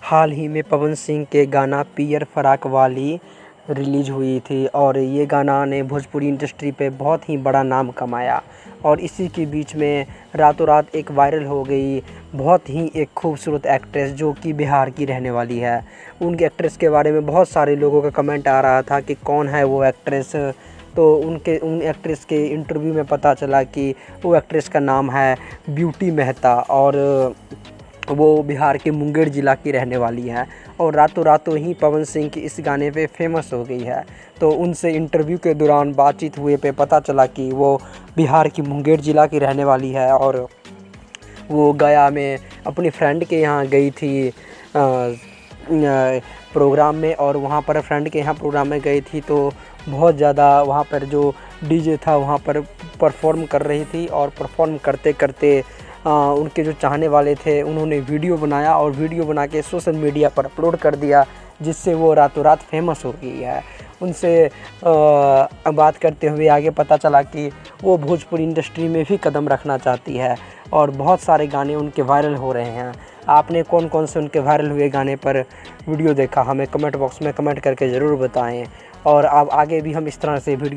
हाल ही में पवन सिंह के गाना पियर फराक वाली रिलीज़ हुई थी और ये गाना ने भोजपुरी इंडस्ट्री पे बहुत ही बड़ा नाम कमाया। और इसी के बीच में रातों रात एक वायरल हो गई बहुत ही एक खूबसूरत एक्ट्रेस जो कि बिहार की रहने वाली है। उनके एक्ट्रेस के बारे में बहुत सारे लोगों का कमेंट आ रहा था कि कौन है वो एक्ट्रेस। तो उन एक्ट्रेस के इंटरव्यू में पता चला कि वो एक्ट्रेस का नाम है ब्यूटी मेहता और वो बिहार के मुंगेर ज़िला की रहने वाली हैं और रातों ही पवन सिंह की इस गाने पे फेमस हो गई है। तो उनसे इंटरव्यू के दौरान बातचीत हुए पे पता चला कि वो बिहार की मुंगेर ज़िला की रहने वाली है और वो गया में अपनी फ्रेंड के यहाँ गई थी प्रोग्राम में और वहाँ पर फ्रेंड के यहाँ प्रोग्राम में गई थी तो बहुत ज़्यादा वहाँ पर जो डीजे था वहाँ पर परफॉर्म कर रही थी और परफॉर्म करते करते उनके जो चाहने वाले थे उन्होंने वीडियो बनाया और वीडियो बना के सोशल मीडिया पर अपलोड कर दिया, जिससे वो रातों रात फेमस हो गई है। उनसे बात करते हुए आगे पता चला कि वो भोजपुरी इंडस्ट्री में भी कदम रखना चाहती है और बहुत सारे गाने उनके वायरल हो रहे हैं। आपने कौन कौन से उनके वायरल हुए गाने पर वीडियो देखा, हमें कमेंट बॉक्स में कमेंट करके ज़रूर बताएं और अब आगे भी हम इस तरह से वीडियो